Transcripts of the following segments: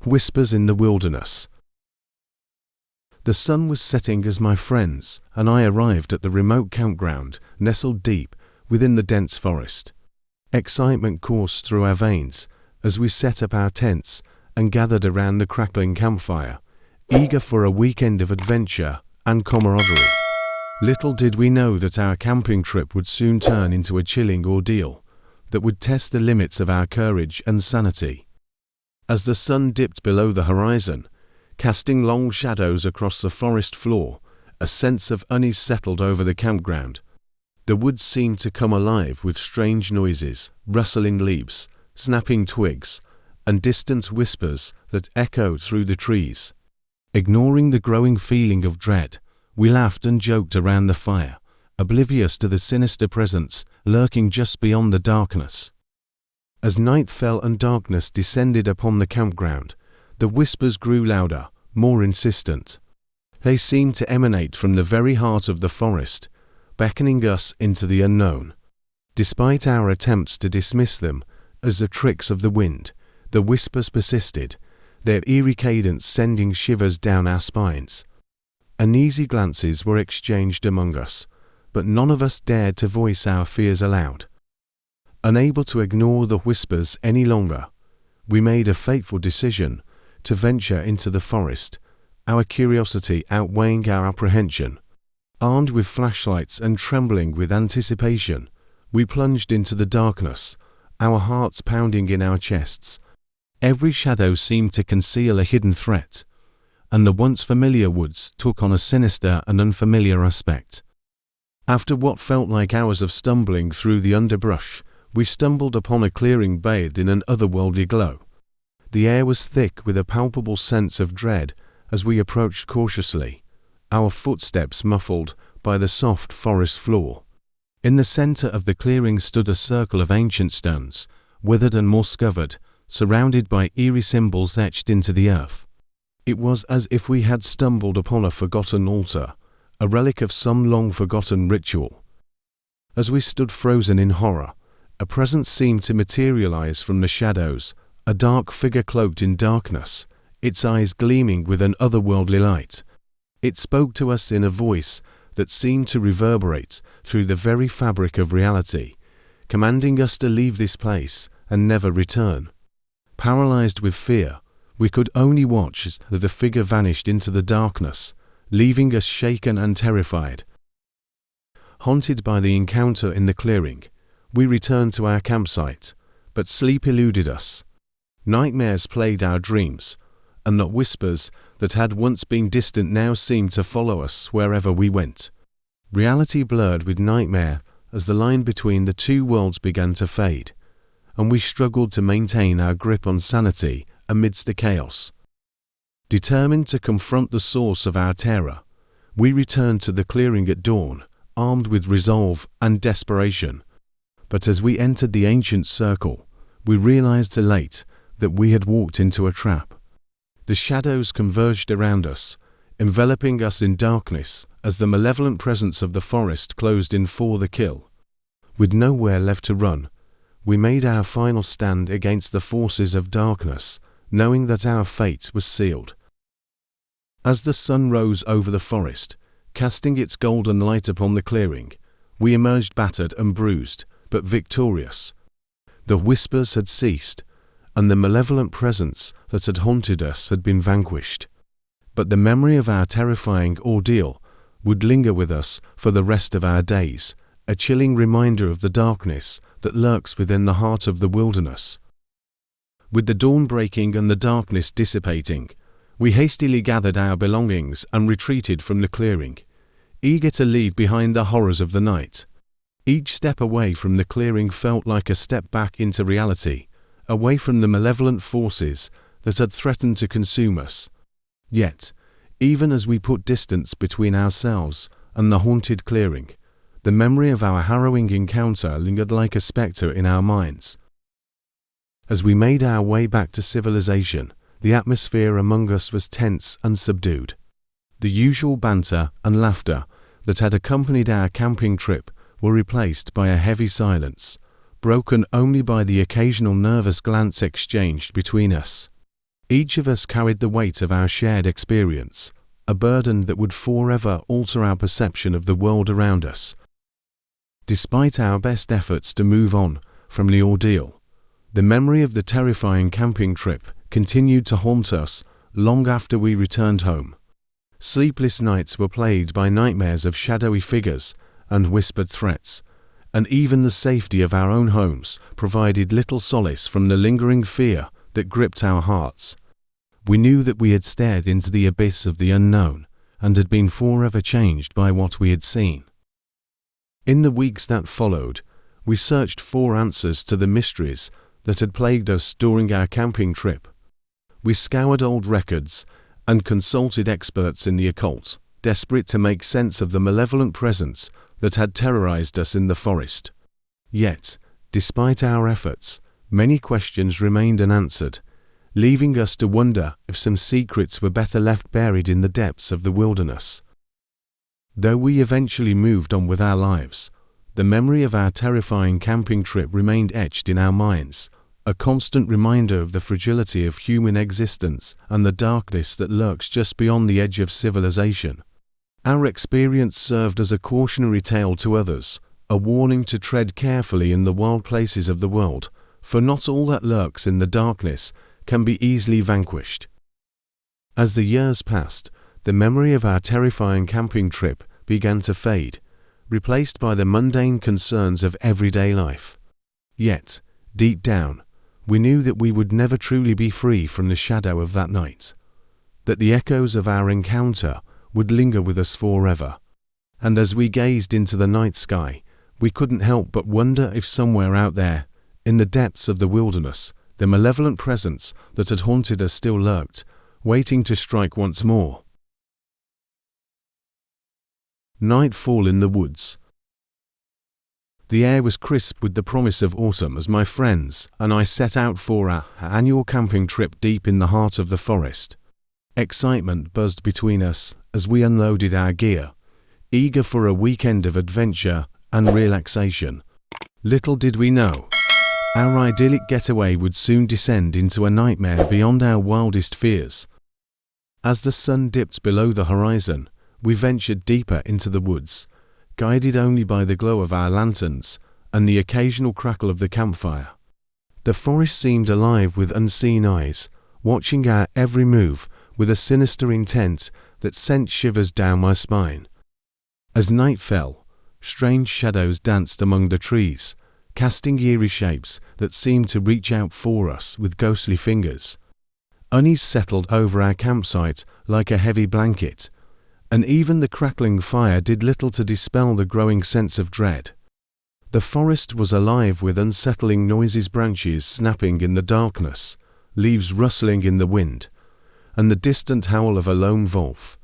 Whispers in the Wilderness. The sun was setting as my friends and I arrived at the remote campground nestled deep within the dense forest. Excitement coursed through our veins as we set up our tents and gathered around the crackling campfire, eager for a weekend of adventure and camaraderie. Little did we know that our camping trip would soon turn into a chilling ordeal that would test the limits of our courage and sanity. As the sun dipped below the horizon, casting long shadows across the forest floor, a sense of unease settled over the campground. The woods seemed to come alive with strange noises, rustling leaves, snapping twigs, and distant whispers that echoed through the trees. Ignoring the growing feeling of dread, we laughed and joked around the fire, oblivious to the sinister presence lurking just beyond the darkness. As night fell and darkness descended upon the campground, the whispers grew louder, more insistent. They seemed to emanate from the very heart of the forest, beckoning us into the unknown. Despite our attempts to dismiss them as the tricks of the wind, the whispers persisted, their eerie cadence sending shivers down our spines. Uneasy glances were exchanged among us, but none of us dared to voice our fears aloud. Unable to ignore the whispers any longer, we made a fateful decision to venture into the forest, our curiosity outweighing our apprehension. Armed with flashlights and trembling with anticipation, we plunged into the darkness, our hearts pounding in our chests. Every shadow seemed to conceal a hidden threat, and the once familiar woods took on a sinister and unfamiliar aspect. After what felt like hours of stumbling through the underbrush, we stumbled upon a clearing bathed in an otherworldly glow. The air was thick with a palpable sense of dread as we approached cautiously, our footsteps muffled by the soft forest floor. In the center of the clearing stood a circle of ancient stones, withered and moss-covered, surrounded by eerie symbols etched into the earth. It was as if we had stumbled upon a forgotten altar, a relic of some long-forgotten ritual. As we stood frozen in horror, a presence seemed to materialize from the shadows, a dark figure cloaked in darkness, its eyes gleaming with an otherworldly light. It spoke to us in a voice that seemed to reverberate through the very fabric of reality, commanding us to leave this place and never return. Paralyzed with fear, we could only watch as the figure vanished into the darkness, leaving us shaken and terrified. Haunted by the encounter in the clearing, we returned to our campsite, but sleep eluded us. Nightmares plagued our dreams, and the whispers that had once been distant now seemed to follow us wherever we went. Reality blurred with nightmare as the line between the two worlds began to fade, and we struggled to maintain our grip on sanity amidst the chaos. Determined to confront the source of our terror, we returned to the clearing at dawn, armed with resolve and desperation. But as we entered the ancient circle, we realized too late that we had walked into a trap. The shadows converged around us, enveloping us in darkness as the malevolent presence of the forest closed in for the kill. With nowhere left to run, we made our final stand against the forces of darkness, knowing that our fate was sealed. As the sun rose over the forest, casting its golden light upon the clearing, we emerged battered and bruised, but victorious. The whispers had ceased, and the malevolent presence that had haunted us had been vanquished. But the memory of our terrifying ordeal would linger with us for the rest of our days, a chilling reminder of the darkness that lurks within the heart of the wilderness. With the dawn breaking and the darkness dissipating, we hastily gathered our belongings and retreated from the clearing, eager to leave behind the horrors of the night. Each step away from the clearing felt like a step back into reality, away from the malevolent forces that had threatened to consume us. Yet, even as we put distance between ourselves and the haunted clearing, the memory of our harrowing encounter lingered like a spectre in our minds. As we made our way back to civilization, the atmosphere among us was tense and subdued. The usual banter and laughter that had accompanied our camping trip were replaced by a heavy silence, broken only by the occasional nervous glance exchanged between us. Each of us carried the weight of our shared experience, a burden that would forever alter our perception of the world around us. Despite our best efforts to move on from the ordeal, the memory of the terrifying camping trip continued to haunt us long after we returned home. Sleepless nights were plagued by nightmares of shadowy figures and whispered threats, and even the safety of our own homes provided little solace from the lingering fear that gripped our hearts. We knew that we had stared into the abyss of the unknown and had been forever changed by what we had seen. In the weeks that followed, we searched for answers to the mysteries that had plagued us during our camping trip. We scoured old records and consulted experts in the occult, desperate to make sense of the malevolent presence that had terrorized us in the forest. Yet, despite our efforts, many questions remained unanswered, leaving us to wonder if some secrets were better left buried in the depths of the wilderness. Though we eventually moved on with our lives, the memory of our terrifying camping trip remained etched in our minds, a constant reminder of the fragility of human existence and the darkness that lurks just beyond the edge of civilization. Our experience served as a cautionary tale to others, a warning to tread carefully in the wild places of the world, for not all that lurks in the darkness can be easily vanquished. As the years passed, the memory of our terrifying camping trip began to fade, replaced by the mundane concerns of everyday life. Yet, deep down, we knew that we would never truly be free from the shadow of that night, that the echoes of our encounter would linger with us forever. And as we gazed into the night sky, we couldn't help but wonder if somewhere out there, in the depths of the wilderness, the malevolent presence that had haunted us still lurked, waiting to strike once more. Nightfall in the woods. The air was crisp with the promise of autumn as my friends and I set out for our annual camping trip deep in the heart of the forest. Excitement buzzed between us as we unloaded our gear, eager for a weekend of adventure and relaxation. Little did we know, our idyllic getaway would soon descend into a nightmare beyond our wildest fears. As the sun dipped below the horizon, we ventured deeper into the woods, guided only by the glow of our lanterns and the occasional crackle of the campfire. The forest seemed alive with unseen eyes, watching our every move with a sinister intent that sent shivers down my spine. As night fell, strange shadows danced among the trees, casting eerie shapes that seemed to reach out for us with ghostly fingers. Unease settled over our campsite like a heavy blanket, and even the crackling fire did little to dispel the growing sense of dread. The forest was alive with unsettling noises, branches snapping in the darkness, leaves rustling in the wind, and the distant howl of a lone wolf.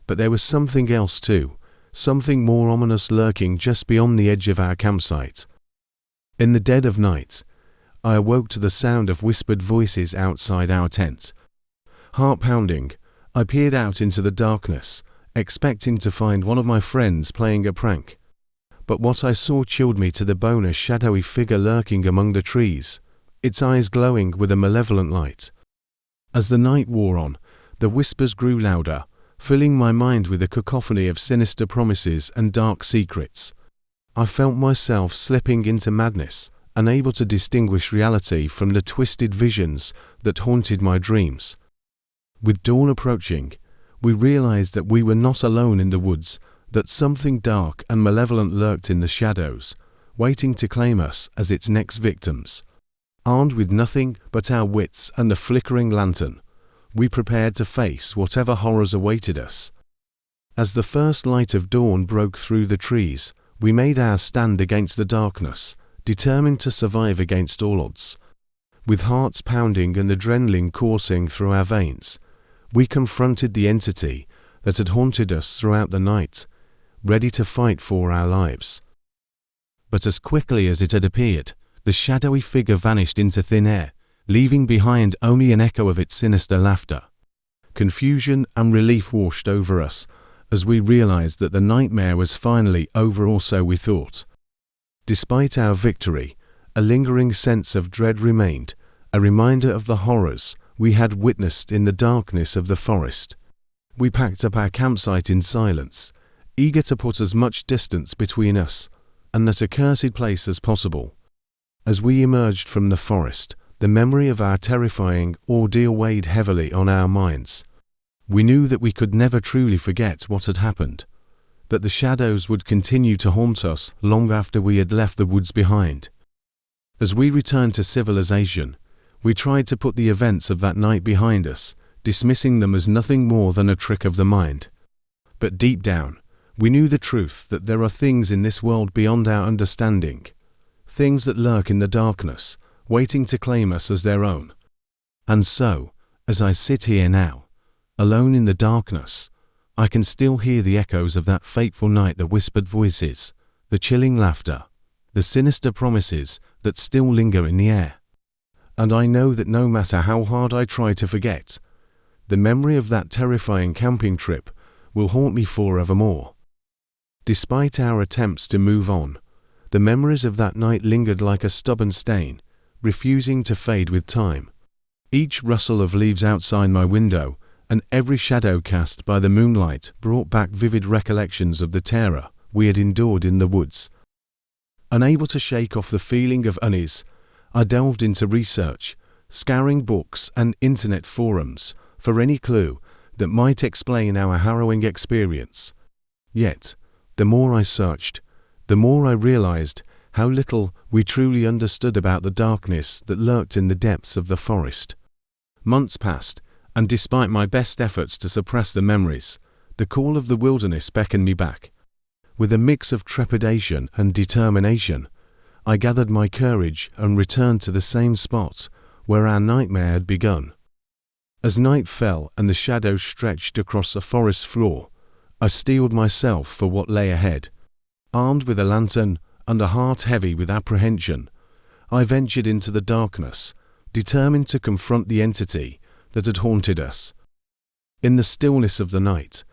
But there was something else too, something more ominous lurking just beyond the edge of our campsite. In the dead of night, I awoke to the sound of whispered voices outside our tent. Heart pounding, I peered out into the darkness, expecting to find one of my friends playing a prank. But what I saw chilled me to the bone, a shadowy figure lurking among the trees, its eyes glowing with a malevolent light. As the night wore on, the whispers grew louder, filling my mind with a cacophony of sinister promises and dark secrets. I felt myself slipping into madness, unable to distinguish reality from the twisted visions that haunted my dreams. With dawn approaching, we realized that we were not alone in the woods, that something dark and malevolent lurked in the shadows, waiting to claim us as its next victims. Armed with nothing but our wits and a flickering lantern, we prepared to face whatever horrors awaited us. As the first light of dawn broke through the trees, we made our stand against the darkness, determined to survive against all odds. With hearts pounding and adrenaline coursing through our veins, we confronted the entity that had haunted us throughout the night, ready to fight for our lives. But as quickly as it had appeared, the shadowy figure vanished into thin air, leaving behind only an echo of its sinister laughter. Confusion and relief washed over us as we realized that the nightmare was finally over, or so we thought. Despite our victory, a lingering sense of dread remained, a reminder of the horrors we had witnessed in the darkness of the forest. We packed up our campsite in silence, eager to put as much distance between us and that accursed place as possible. As we emerged from the forest, the memory of our terrifying ordeal weighed heavily on our minds. We knew that we could never truly forget what had happened, that the shadows would continue to haunt us long after we had left the woods behind. As we returned to civilization, we tried to put the events of that night behind us, dismissing them as nothing more than a trick of the mind. But deep down, we knew the truth that there are things in this world beyond our understanding, things that lurk in the darkness, waiting to claim us as their own. And so, as I sit here now, alone in the darkness, I can still hear the echoes of that fateful night, the whispered voices, the chilling laughter, the sinister promises that still linger in the air. And I know that no matter how hard I try to forget, the memory of that terrifying camping trip will haunt me forevermore. Despite our attempts to move on, the memories of that night lingered like a stubborn stain, refusing to fade with time. Each rustle of leaves outside my window and every shadow cast by the moonlight brought back vivid recollections of the terror we had endured in the woods. Unable to shake off the feeling of unease, I delved into research, scouring books and internet forums for any clue that might explain our harrowing experience. Yet, the more I searched, the more I realized how little we truly understood about the darkness that lurked in the depths of the forest. Months passed, and despite my best efforts to suppress the memories, the call of the wilderness beckoned me back. With a mix of trepidation and determination, I gathered my courage and returned to the same spot where our nightmare had begun. As night fell and the shadows stretched across the forest floor, I steeled myself for what lay ahead. Armed with a lantern and a heart heavy with apprehension, I ventured into the darkness, determined to confront the entity that had haunted us. In the stillness of the night,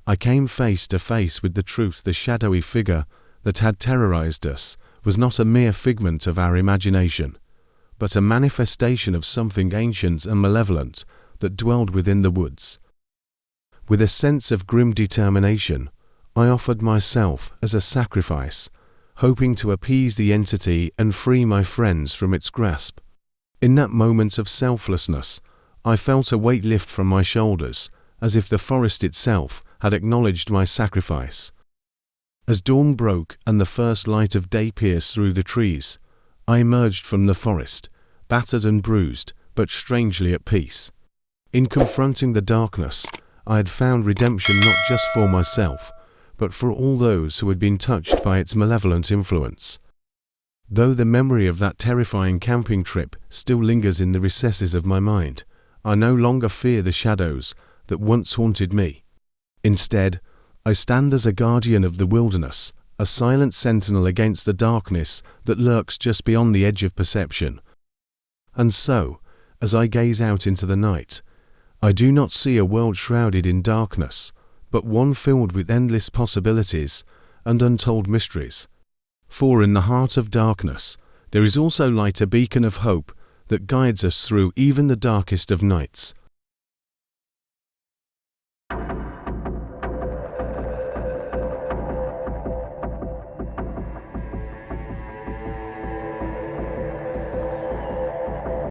I came face to face with the truth. The shadowy figure that had terrorized us was not a mere figment of our imagination, but a manifestation of something ancient and malevolent that dwelled within the woods. With a sense of grim determination, I offered myself as a sacrifice, hoping to appease the entity and free my friends from its grasp. In that moment of selflessness, I felt a weight lift from my shoulders, as if the forest itself had acknowledged my sacrifice. As dawn broke and the first light of day pierced through the trees, I emerged from the forest, battered and bruised, but strangely at peace. In confronting the darkness, I had found redemption not just for myself, but for all those who had been touched by its malevolent influence. Though the memory of that terrifying camping trip still lingers in the recesses of my mind, I no longer fear the shadows that once haunted me. Instead, I stand as a guardian of the wilderness, a silent sentinel against the darkness that lurks just beyond the edge of perception. And so, as I gaze out into the night, I do not see a world shrouded in darkness, but one filled with endless possibilities and untold mysteries. For in the heart of darkness, there is also light, a beacon of hope that guides us through even the darkest of nights.